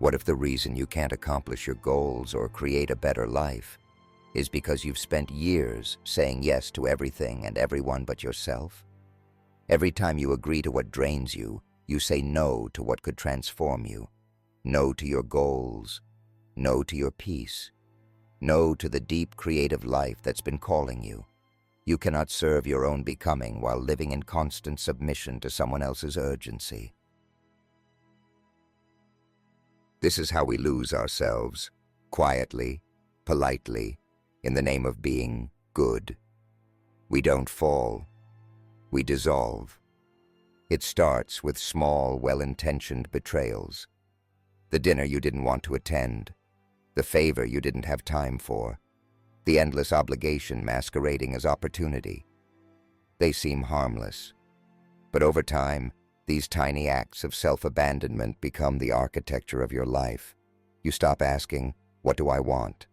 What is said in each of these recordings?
What if the reason you can't accomplish your goals or create a better life is because you've spent years saying yes to everything and everyone but yourself? Every time you agree to what drains you, you say no to what could transform you. No to your goals. No to your peace. No to the deep creative life that's been calling you. You cannot serve your own becoming while living in constant submission to someone else's urgency. This is how we lose ourselves, quietly, politely, in the name of being good. We don't fall, we dissolve. It starts with small, well-intentioned betrayals. The dinner you didn't want to attend, the favor you didn't have time for, the endless obligation masquerading as opportunity. They seem harmless, but over time, these tiny acts of self-abandonment become the architecture of your life. You stop asking, "What do I want?"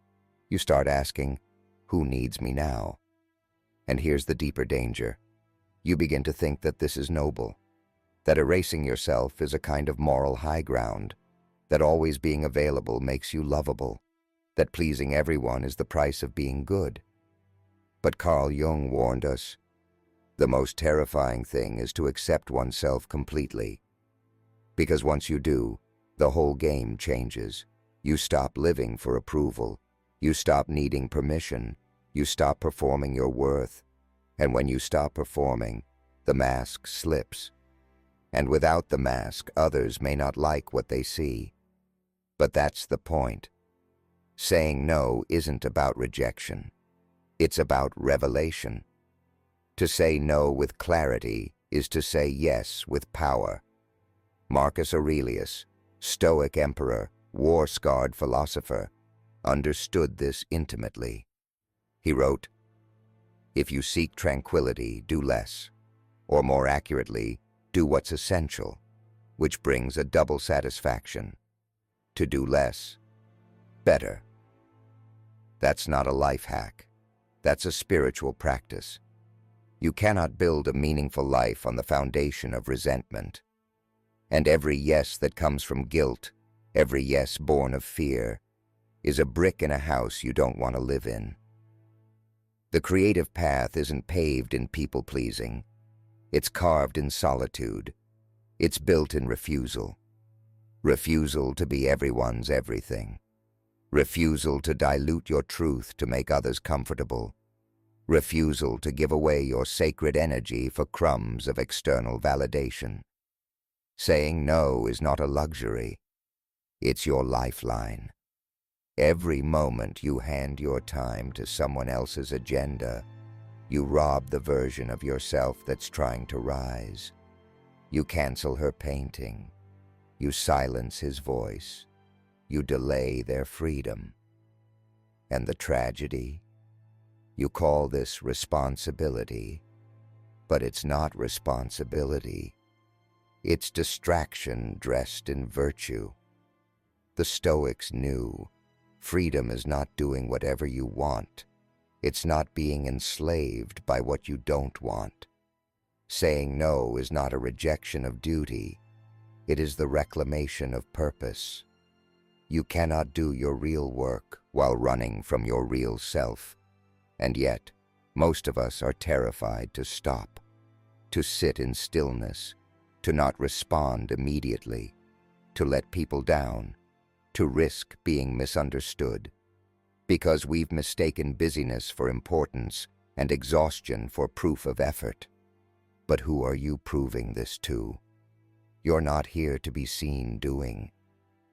You start asking, "Who needs me now?" And here's the deeper danger. You begin to think that this is noble, that erasing yourself is a kind of moral high ground, that always being available makes you lovable, that pleasing everyone is the price of being good. But Carl Jung warned us, the most terrifying thing is to accept oneself completely. Because once you do, the whole game changes. You stop living for approval. You stop needing permission. You stop performing your worth. And when you stop performing, the mask slips. And without the mask, others may not like what they see. But that's the point. Saying no isn't about rejection. It's about revelation. To say no with clarity is to say yes with power. Marcus Aurelius, Stoic emperor, war-scarred philosopher, understood this intimately. He wrote, "If you seek tranquility, do less, or more accurately, do what's essential, which brings a double satisfaction. To do less, better." That's not a life hack. That's a spiritual practice. You cannot build a meaningful life on the foundation of resentment. And every yes that comes from guilt, every yes born of fear, is a brick in a house you don't want to live in. The creative path isn't paved in people-pleasing. It's carved in solitude. It's built in refusal. Refusal to be everyone's everything. Refusal to dilute your truth to make others comfortable. Refusal to give away your sacred energy for crumbs of external validation. Saying no is not a luxury. It's your lifeline. Every moment you hand your time to someone else's agenda, you rob the version of yourself that's trying to rise. You cancel her painting. You silence his voice. You delay their freedom. And the tragedy? You call this responsibility, but it's not responsibility. It's distraction dressed in virtue. The Stoics knew freedom is not doing whatever you want. It's not being enslaved by what you don't want. Saying no is not a rejection of duty. It is the reclamation of purpose. You cannot do your real work while running from your real self. And yet, most of us are terrified to stop, to sit in stillness, to not respond immediately, to let people down, to risk being misunderstood, because we've mistaken busyness for importance and exhaustion for proof of effort. But who are you proving this to? You're not here to be seen doing.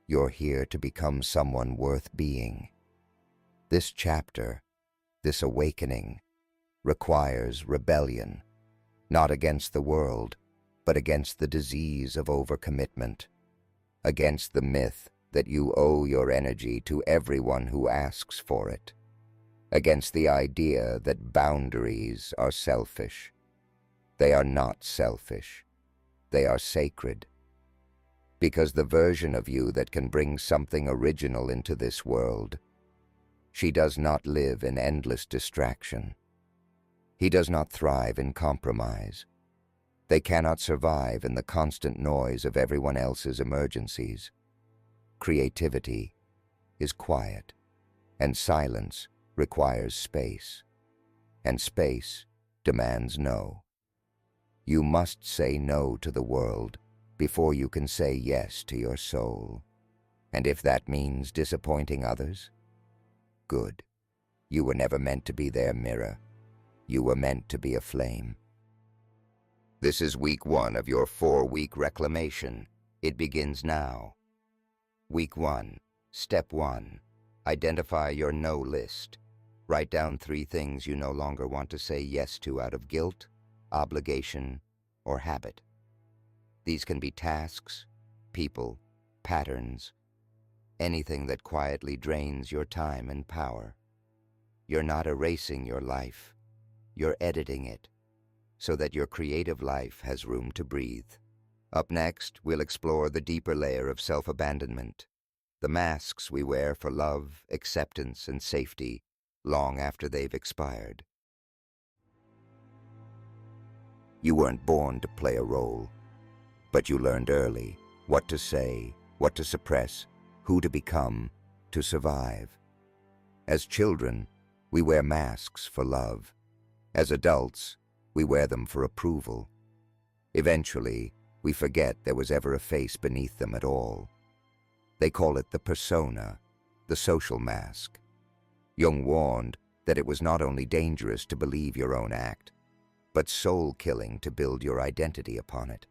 You're here to become someone worth being. This chapter, this awakening, requires rebellion, not against the world, but against the disease of overcommitment, against the myth that you owe your energy to everyone who asks for it, against the idea that boundaries are selfish. They are not selfish. They are sacred. Because the version of you that can bring something original into this world, she does not live in endless distraction. He does not thrive in compromise. They cannot survive in the constant noise of everyone else's emergencies. creativity is quiet, and silence requires space, and space demands no. You must say no to the world before you can say yes to your soul. And if that means disappointing others, good. You were never meant to be their mirror. You were meant to be a flame. This is week 1 of your 4-week reclamation. It begins now. Week 1. Step 1. Identify your no list. Write down 3 things you no longer want to say yes to out of guilt, obligation, or habit. These can be tasks, people, patterns, anything that quietly drains your time and power. You're not erasing your life. You're editing it so that your creative life has room to breathe. Up next, we'll explore the deeper layer of self-abandonment, the masks we wear for love, acceptance, and safety long after they've expired. You weren't born to play a role, but you learned early what to say, what to suppress, who to become, to survive. As children, we wear masks for love. As adults, we wear them for approval. Eventually, we forget there was ever a face beneath them at all. They call it the persona, the social mask. Jung warned that it was not only dangerous to believe your own act, but soul-killing to build your identity upon it.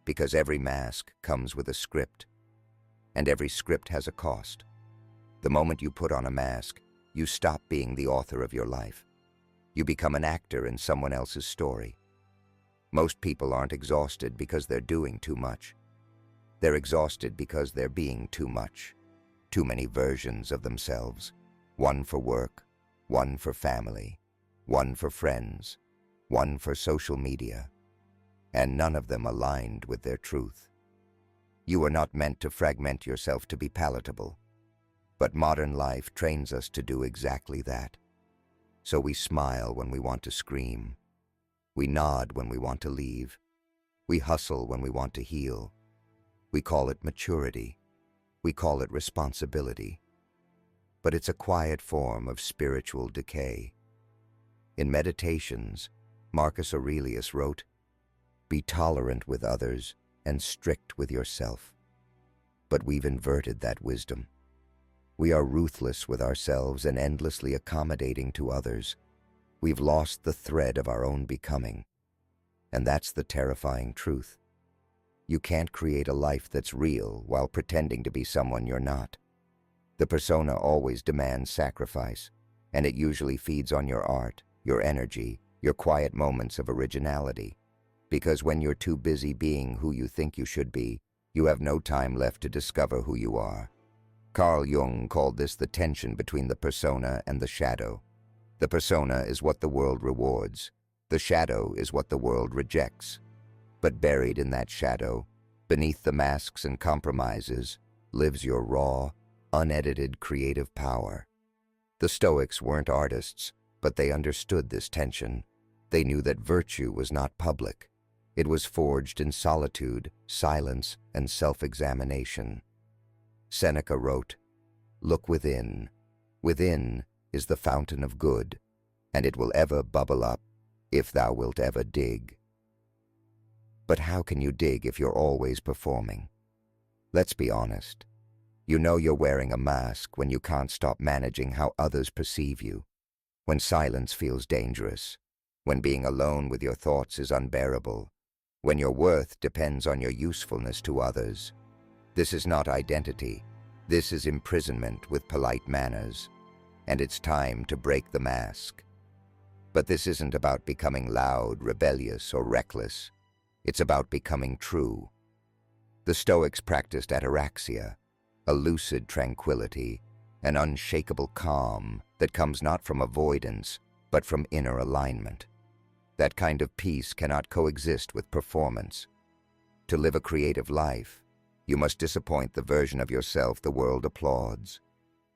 Because every mask comes with a script, and every script has a cost. The moment you put on a mask, you stop being the author of your life. You become an actor in someone else's story. Most people aren't exhausted because they're doing too much. They're exhausted because they're being too much. Too many versions of themselves. One for work, one for family, one for friends, one for social media, and none of them aligned with their truth. You are not meant to fragment yourself to be palatable, but modern life trains us to do exactly that. So we smile when we want to scream. We nod when we want to leave. We hustle when we want to heal. We call it maturity. We call it responsibility. But it's a quiet form of spiritual decay. In Meditations, Marcus Aurelius wrote, "Be tolerant with others and strict with yourself." But we've inverted that wisdom. We are ruthless with ourselves and endlessly accommodating to others. We've lost the thread of our own becoming. And that's the terrifying truth. You can't create a life that's real while pretending to be someone you're not. The persona always demands sacrifice, and it usually feeds on your art, your energy, your quiet moments of originality. Because when you're too busy being who you think you should be, you have no time left to discover who you are. Carl Jung called this the tension between the persona and the shadow. The persona is what the world rewards. The shadow is what the world rejects. But buried in that shadow, beneath the masks and compromises, lives your raw, unedited creative power. The Stoics weren't artists, but they understood this tension. They knew that virtue was not public. It was forged in solitude, silence, and self-examination. Seneca wrote, "Look within. Within is the fountain of good, and it will ever bubble up if thou wilt ever dig." But how can you dig if you're always performing? Let's be honest. You know you're wearing a mask when you can't stop managing how others perceive you, when silence feels dangerous, when being alone with your thoughts is unbearable, when your worth depends on your usefulness to others. This is not identity. This is imprisonment with polite manners, and it's time to break the mask. But this isn't about becoming loud, rebellious, or reckless. It's about becoming true. The Stoics practiced ataraxia, a lucid tranquility, an unshakable calm that comes not from avoidance, but from inner alignment. That kind of peace cannot coexist with performance. To live a creative life, you must disappoint the version of yourself the world applauds.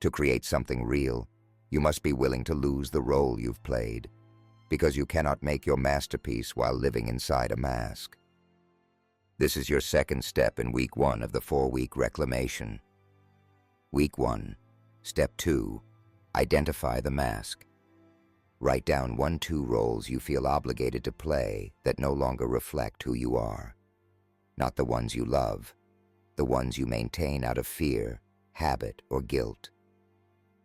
To create something real, you must be willing to lose the role you've played, because you cannot make your masterpiece while living inside a mask. This is your second step in week 1 of the 4-week reclamation. Week 1. Step 2. Identify the mask. Write down 1-2 roles you feel obligated to play that no longer reflect who you are. Not the ones you love, the ones you maintain out of fear, habit, or guilt.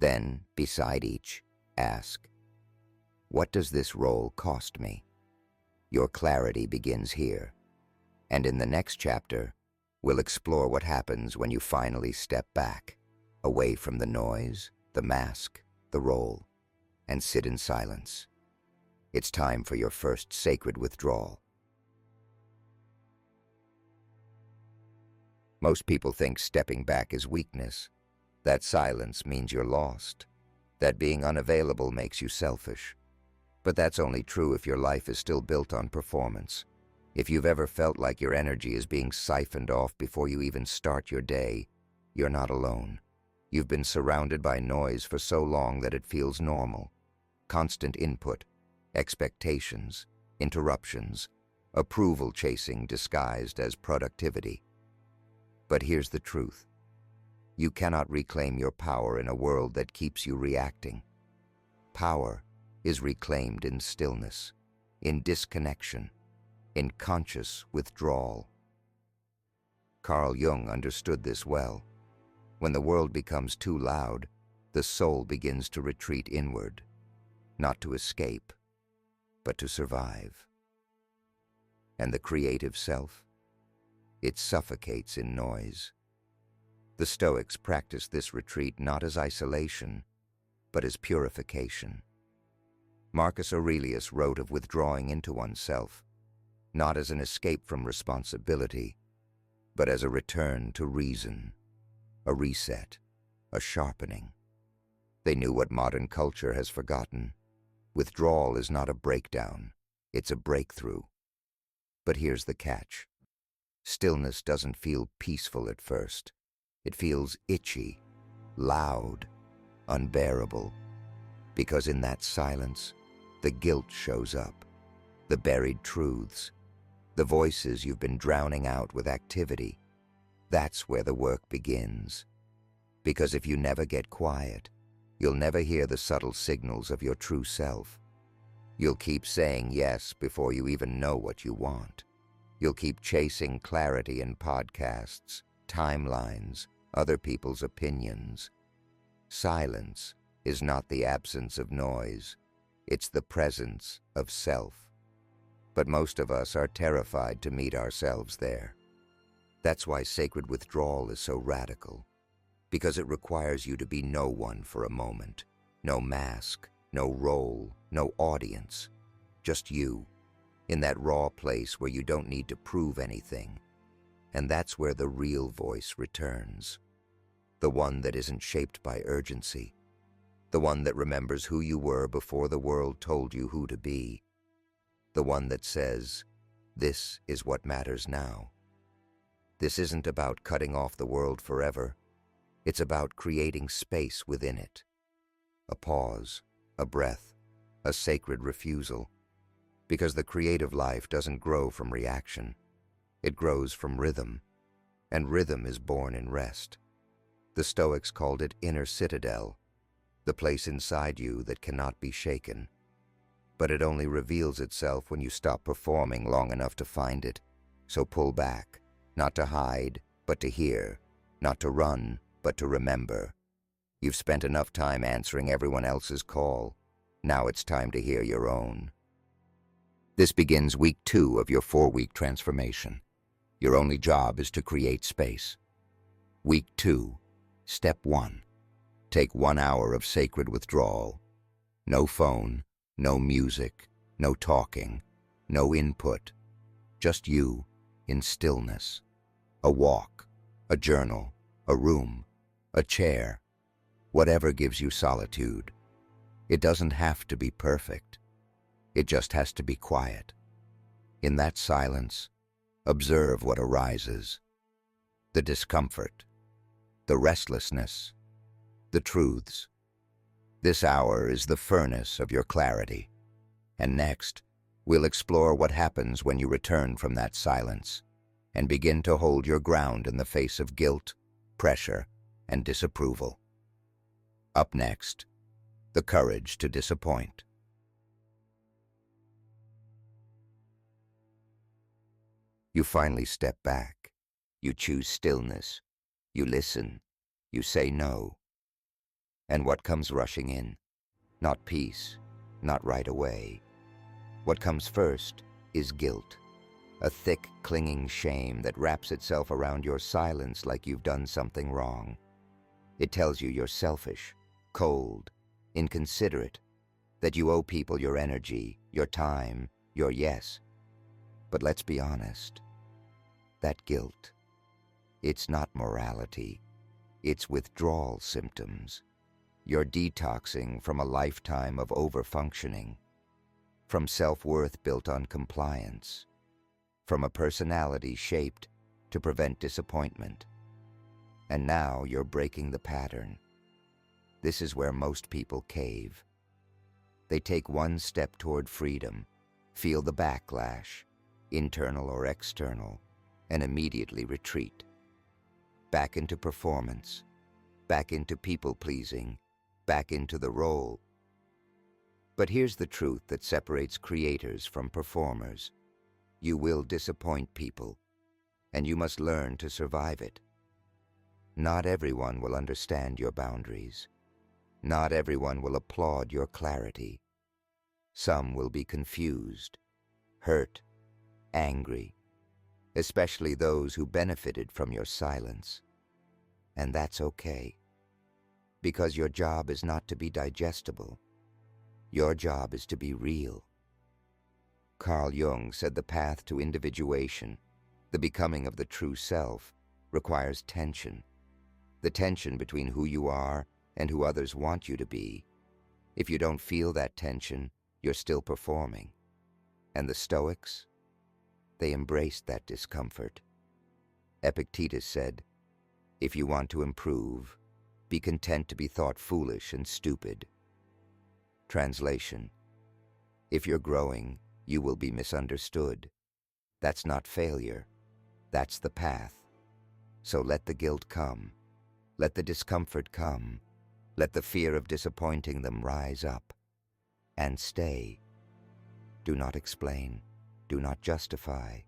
Then, beside each, ask, what does this role cost me? Your clarity begins here. And in the next chapter, we'll explore what happens when you finally step back, away from the noise, the mask, the role, and sit in silence. It's time for your first sacred withdrawal. Most people think stepping back is weakness. That silence means you're lost. That being unavailable makes you selfish. But that's only true if your life is still built on performance. If you've ever felt like your energy is being siphoned off before you even start your day, you're not alone. You've been surrounded by noise for so long that it feels normal. Constant input, expectations, interruptions, approval chasing disguised as productivity. But here's the truth. You cannot reclaim your power in a world that keeps you reacting. Power is reclaimed in stillness, in disconnection, in conscious withdrawal. Carl Jung understood this well. When the world becomes too loud, the soul begins to retreat inward, not to escape, but to survive. And the creative self? It suffocates in noise. The Stoics practiced this retreat not as isolation, but as purification. Marcus Aurelius wrote of withdrawing into oneself, not as an escape from responsibility, but as a return to reason, a reset, a sharpening. They knew what modern culture has forgotten. Withdrawal is not a breakdown, it's a breakthrough. But here's the catch. Stillness doesn't feel peaceful at first. It feels itchy, loud, unbearable. Because in that silence, the guilt shows up, the buried truths, the voices you've been drowning out with activity. That's where the work begins. Because if you never get quiet, you'll never hear the subtle signals of your true self. You'll keep saying yes before you even know what you want. You'll keep chasing clarity in podcasts, timelines, other people's opinions. Silence is not the absence of noise. It's the presence of self. But most of us are terrified to meet ourselves there. That's why sacred withdrawal is so radical. Because it requires you to be no one for a moment. No mask, no role, no audience. Just you, in that raw place where you don't need to prove anything. And that's where the real voice returns. The one that isn't shaped by urgency. The one that remembers who you were before the world told you who to be. The one that says, this is what matters now. This isn't about cutting off the world forever. It's about creating space within it. A pause, a breath, a sacred refusal. Because the creative life doesn't grow from reaction. It grows from rhythm. And rhythm is born in rest. The Stoics called it inner citadel, the place inside you that cannot be shaken. But it only reveals itself when you stop performing long enough to find it. So pull back, not to hide, but to hear, not to run, but to remember. You've spent enough time answering everyone else's call. Now it's time to hear your own. This begins week 2 of your 4-week transformation. Your only job is to create space. Week 2, Step 1. Take 1 hour of sacred withdrawal. No phone, no music, no talking, no input. Just you, in stillness. A walk, a journal, a room, a chair. Whatever gives you solitude. It doesn't have to be perfect. It just has to be quiet. In that silence, observe what arises. The discomfort, the restlessness, the truths. This hour is the furnace of your clarity. And next, we'll explore what happens when you return from that silence and begin to hold your ground in the face of guilt, pressure, and disapproval. Up next, the courage to disappoint. You finally step back. You choose stillness. You listen. You say no. And what comes rushing in? Not peace, not right away. What comes first is guilt, a thick, clinging shame that wraps itself around your silence like you've done something wrong. It tells you you're selfish, cold, inconsiderate, that you owe people your energy, your time, your yes. But let's be honest, that guilt, it's not morality, it's withdrawal symptoms. You're detoxing from a lifetime of overfunctioning, from self-worth built on compliance, from a personality shaped to prevent disappointment. And now you're breaking the pattern. This is where most people cave. They take one step toward freedom, feel the backlash, internal or external, and immediately retreat. Back into performance, back into people-pleasing, back into the role. But here's the truth that separates creators from performers. You will disappoint people, and you must learn to survive it. Not everyone will understand your boundaries. Not everyone will applaud your clarity. Some will be confused, hurt, angry, especially those who benefited from your silence. And that's okay, because your job is not to be digestible. Your job is to be real. Carl Jung said the path to individuation, the becoming of the true self, requires tension. The tension between who you are and who others want you to be. If you don't feel that tension, you're still performing. And the Stoics? They embraced that discomfort. Epictetus said, "If you want to improve, be content to be thought foolish and stupid." Translation: if you're growing, you will be misunderstood. That's not failure. That's the path. So let the guilt come. Let the discomfort come. Let the fear of disappointing them rise up. And stay. Do not explain. Do not justify.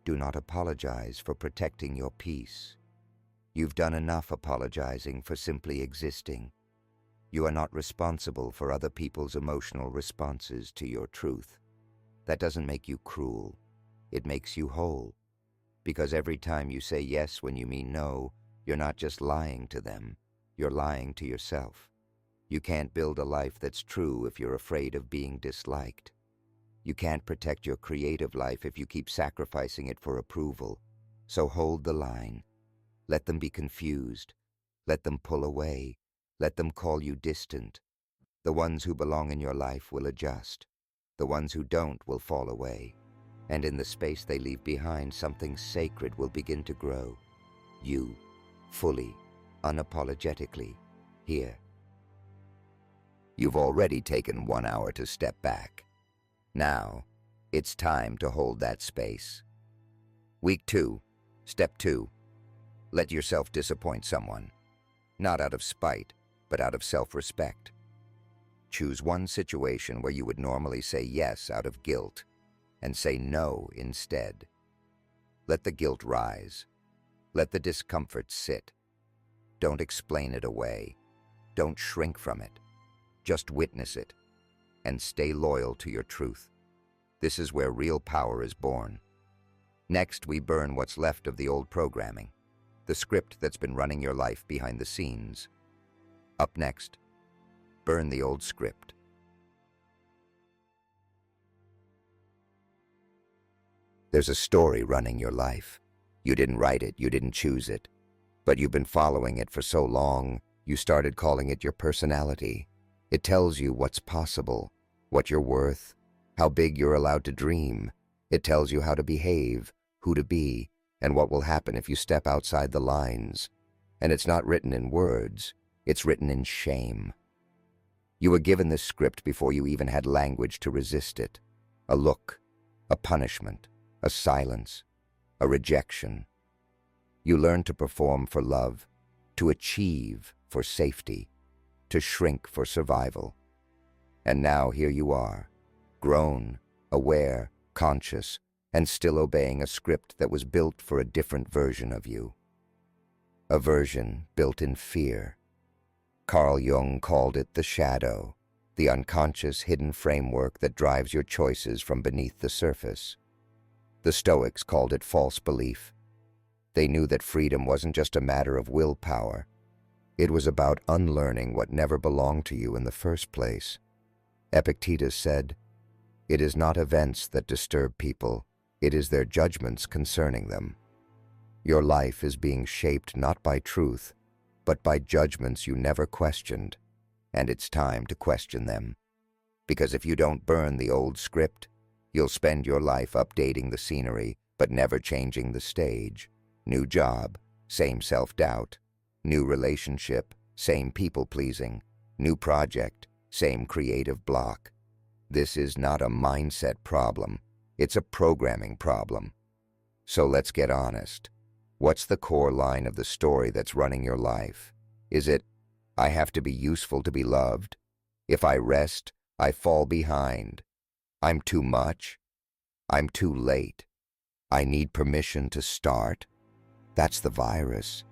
Do not apologize for protecting your peace. You've done enough apologizing for simply existing. You are not responsible for other people's emotional responses to your truth. That doesn't make you cruel. It makes you whole. Because every time you say yes when you mean no, you're not just lying to them, you're lying to yourself. You can't build a life that's true if you're afraid of being disliked. You can't protect your creative life if you keep sacrificing it for approval. So hold the line. Let them be confused. Let them pull away. Let them call you distant. The ones who belong in your life will adjust. The ones who don't will fall away. And in the space they leave behind, something sacred will begin to grow. You, fully, unapologetically, here. You've already taken 1 hour to step back. Now, it's time to hold that space. Week 2, Step 2. Let yourself disappoint someone. Not out of spite, but out of self-respect. Choose one situation where you would normally say yes out of guilt, and say no instead. Let the guilt rise. Let the discomfort sit. Don't explain it away. Don't shrink from it. Just witness it, and stay loyal to your truth. This is where real power is born. Next, we burn what's left of the old programming, the script that's been running your life behind the scenes. Up next, burn the old script. There's a story running your life. You didn't write it, you didn't choose it, but you've been following it for so long, you started calling it your personality. It tells you what's possible, what you're worth, how big you're allowed to dream. It tells you how to behave, who to be, and what will happen if you step outside the lines. And it's not written in words, it's written in shame. You were given this script before you even had language to resist it. A look, a punishment, a silence, a rejection. You learned to perform for love, to achieve for safety, to shrink for survival. And now here you are, grown, aware, conscious, and still obeying a script that was built for a different version of you. A version built in fear. Carl Jung called it the shadow, the unconscious hidden framework that drives your choices from beneath the surface. The Stoics called it false belief. They knew that freedom wasn't just a matter of willpower. It was about unlearning what never belonged to you in the first place. Epictetus said, "It is not events that disturb people, it is their judgments concerning them." Your life is being shaped not by truth, but by judgments you never questioned, and it's time to question them. Because if you don't burn the old script, you'll spend your life updating the scenery, but never changing the stage. New job, same self-doubt. New relationship, same people-pleasing. New project, same creative block. This is not a mindset problem, it's a programming problem. So let's get honest. What's the core line of the story that's running your life? Is it, "I have to be useful to be loved. If I rest, I fall behind. I'm too much. I'm too late. I need permission to start"? That's the virus.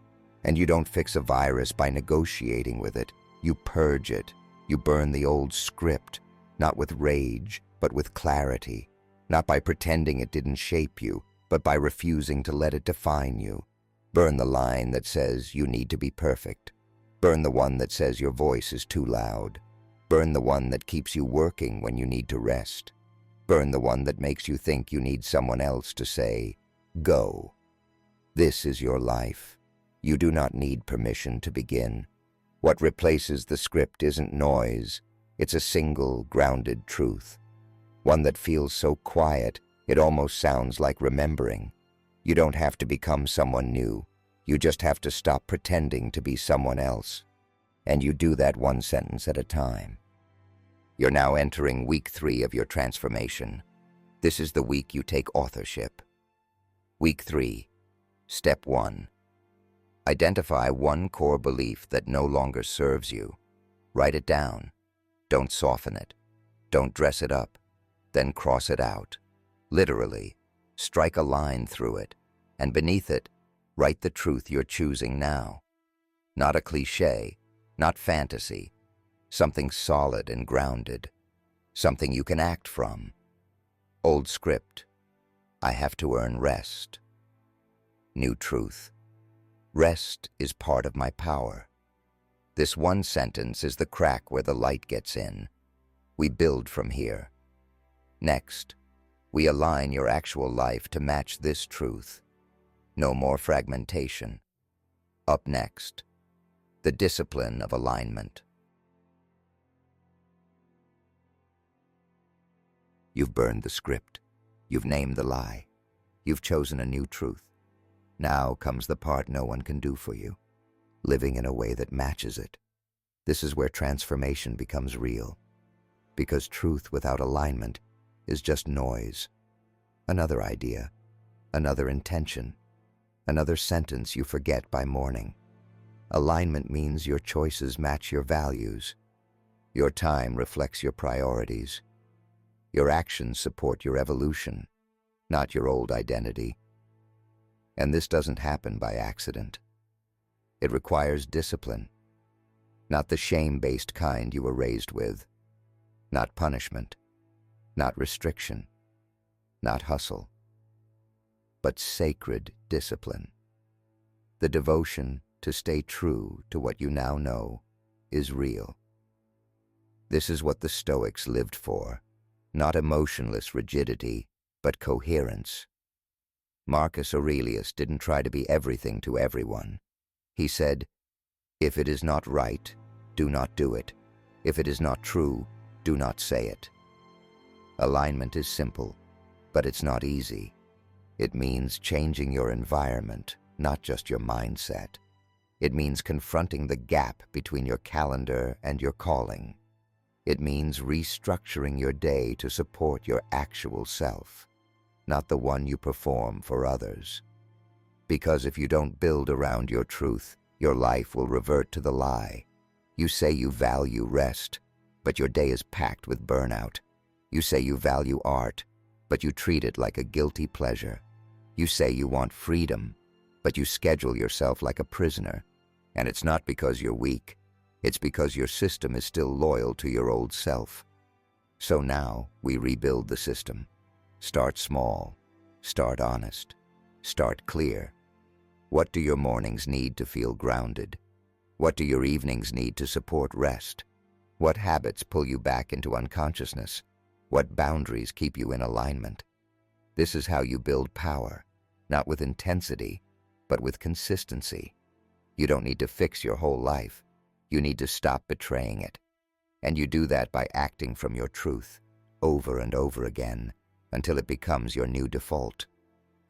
And you don't fix a virus by negotiating with it. You purge it. You burn the old script, not with rage, but with clarity. Not by pretending it didn't shape you, but by refusing to let it define you. Burn the line that says you need to be perfect. Burn the one that says your voice is too loud. Burn the one that keeps you working when you need to rest. Burn the one that makes you think you need someone else to say, "Go." This is your life. You do not need permission to begin. What replaces the script isn't noise. It's a single, grounded truth. One that feels so quiet, it almost sounds like remembering. You don't have to become someone new. You just have to stop pretending to be someone else. And you do that one sentence at a time. You're now entering week 3 of your transformation. This is the week you take authorship. Week 3, Step 1. Identify one core belief that no longer serves you. Write it down. Don't soften it. Don't dress it up. Then cross it out. Literally, strike a line through it, and beneath it, write the truth you're choosing now. Not a cliché, not fantasy. Something solid and grounded. Something you can act from. Old script. I have to earn rest. New truth. Rest is part of my power. This one sentence is the crack where the light gets in. We build from here. Next, we align your actual life to match this truth. No more fragmentation. Up next, the discipline of alignment. You've burned the script. You've named the lie. You've chosen a new truth. Now comes the part no one can do for you. Living in a way that matches it. This is where transformation becomes real. Because truth without alignment is just noise. Another idea, another intention, another sentence you forget by morning. Alignment means your choices match your values. Your time reflects your priorities. Your actions support your evolution, not your old identity. And this doesn't happen by accident. It requires discipline, not the shame-based kind you were raised with, not punishment, not restriction, not hustle, but sacred discipline. The devotion to stay true to what you now know is real. This is what the Stoics lived for, not emotionless rigidity, but coherence. Marcus Aurelius didn't try to be everything to everyone. He said, "If it is not right, do not do it. If it is not true, do not say it." Alignment is simple, but it's not easy. It means changing your environment, not just your mindset. It means confronting the gap between your calendar and your calling. It means restructuring your day to support your actual self, not the one you perform for others. Because if you don't build around your truth, your life will revert to the lie. You say you value rest, but your day is packed with burnout. You say you value art, but you treat it like a guilty pleasure. You say you want freedom, but you schedule yourself like a prisoner. And it's not because you're weak, it's because your system is still loyal to your old self. So now we rebuild the system. Start small, start honest, start clear. What do your mornings need to feel grounded? What do your evenings need to support rest? What habits pull you back into unconsciousness? What boundaries keep you in alignment? This is how you build power, not with intensity, but with consistency. You don't need to fix your whole life. You need to stop betraying it. And you do that by acting from your truth, over and over again, until it becomes your new default,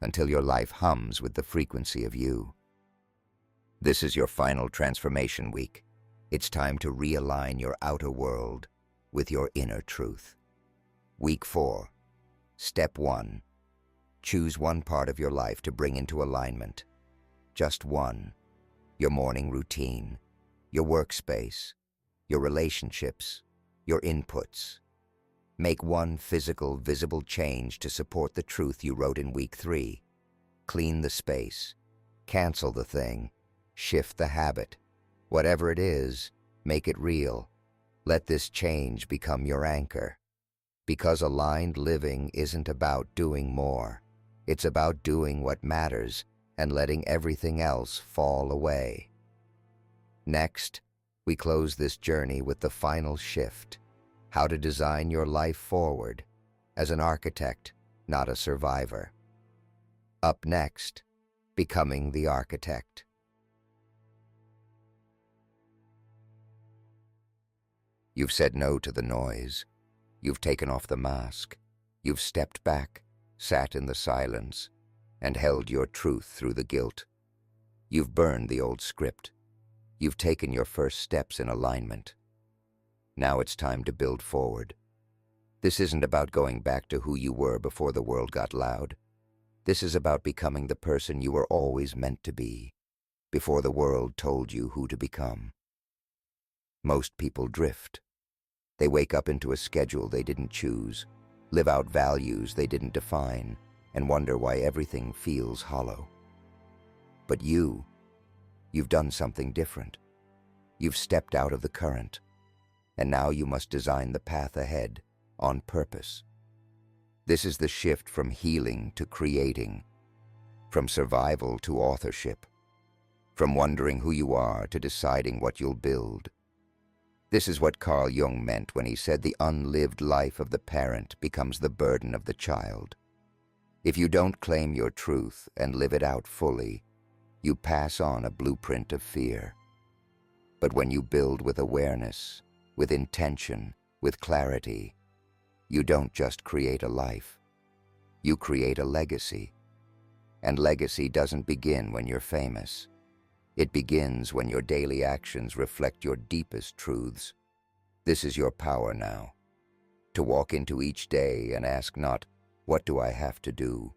until your life hums with the frequency of you. This is your final transformation week. It's time to realign your outer world with your inner truth. Week 4. Step 1. Choose one part of your life to bring into alignment. Just one. Your morning routine, your workspace, your relationships, your inputs. Make one physical, visible change to support the truth you wrote in week 3. Clean the space. Cancel the thing. Shift the habit. Whatever it is, make it real. Let this change become your anchor. Because aligned living isn't about doing more. It's about doing what matters and letting everything else fall away. Next, we close this journey with the final shift: how to design your life forward as an architect, not a survivor. Up next, becoming the architect. You've said no to the noise. You've taken off the mask. You've stepped back, sat in the silence, and held your truth through the guilt. You've burned the old script. You've taken your first steps in alignment. Now it's time to build forward. This isn't about going back to who you were before the world got loud. This is about becoming the person you were always meant to be, before the world told you who to become. Most people drift. They wake up into a schedule they didn't choose, live out values they didn't define, and wonder why everything feels hollow. But you've done something different. You've stepped out of the current, and now you must design the path ahead on purpose. This is the shift from healing to creating, from survival to authorship, from wondering who you are to deciding what you'll build. This is what Carl Jung meant when he said the unlived life of the parent becomes the burden of the child. If you don't claim your truth and live it out fully, you pass on a blueprint of fear. But when you build with awareness, with intention, with clarity, you don't just create a life. You create a legacy. And legacy doesn't begin when you're famous. It begins when your daily actions reflect your deepest truths. This is your power now, to walk into each day and ask not, what do I have to do,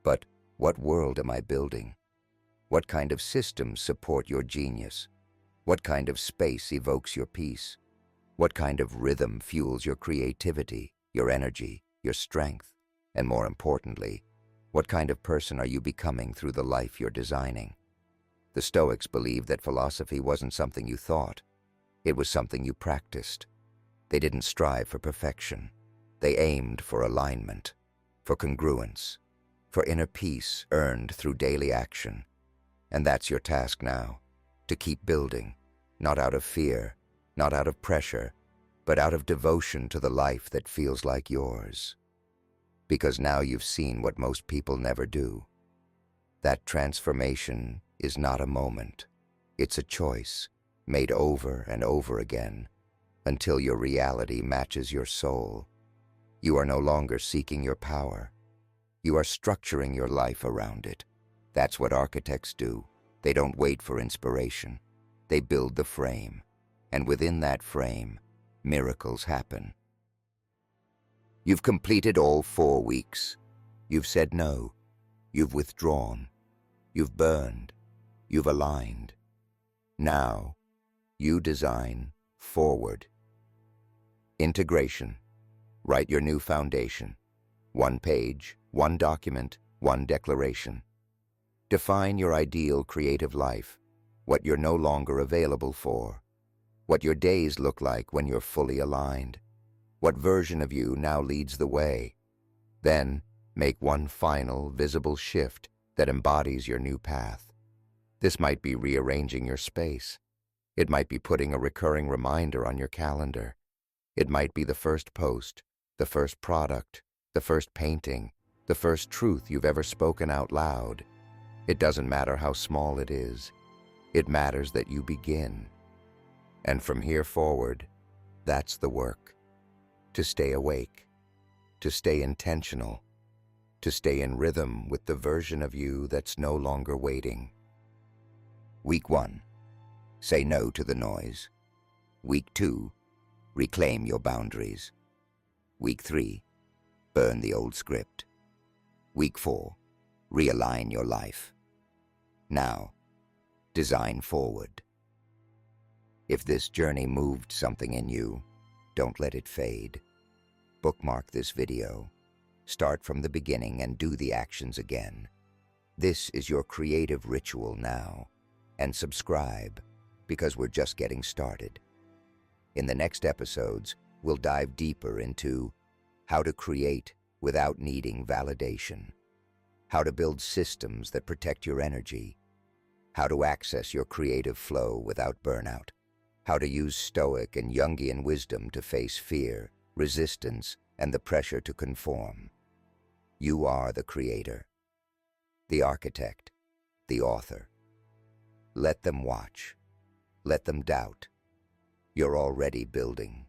but what world am I building? What kind of systems support your genius? What kind of space evokes your peace? What kind of rhythm fuels your creativity, your energy, your strength? And more importantly, what kind of person are you becoming through the life you're designing? The Stoics believed that philosophy wasn't something you thought. It was something you practiced. They didn't strive for perfection. They aimed for alignment, for congruence, for inner peace earned through daily action. And that's your task now, to keep building, not out of fear, not out of pressure, but out of devotion to the life that feels like yours. Because now you've seen what most people never do. That transformation is not a moment. It's a choice, made over and over again, until your reality matches your soul. You are no longer seeking your power. You are structuring your life around it. That's what architects do. They don't wait for inspiration. They build the frame. And within that frame, miracles happen. You've completed all 4 weeks. You've said no. You've withdrawn. You've burned. You've aligned. Now, you design forward. Integration. Write your new foundation. One page, one document, one declaration. Define your ideal creative life, what you're no longer available for, what your days look like when you're fully aligned, what version of you now leads the way. Then, make one final, visible shift that embodies your new path. This might be rearranging your space. It might be putting a recurring reminder on your calendar. It might be the first post, the first product, the first painting, the first truth you've ever spoken out loud. It doesn't matter how small it is. It matters that you begin. And from here forward, that's the work. To stay awake, to stay intentional, to stay in rhythm with the version of you that's no longer waiting. Week 1, say no to the noise. Week 2, reclaim your boundaries. Week 3, burn the old script. Week 4, realign your life. Now, design forward. If this journey moved something in you, don't let it fade. Bookmark this video. Start from the beginning and do the actions again. This is your creative ritual now. And subscribe, because we're just getting started. In the next episodes, we'll dive deeper into how to create without needing validation, how to build systems that protect your energy, how to access your creative flow without burnout, how to use Stoic and Jungian wisdom to face fear, resistance, and the pressure to conform. You are the creator, the architect, the author. Let them watch. Let them doubt. You're already building.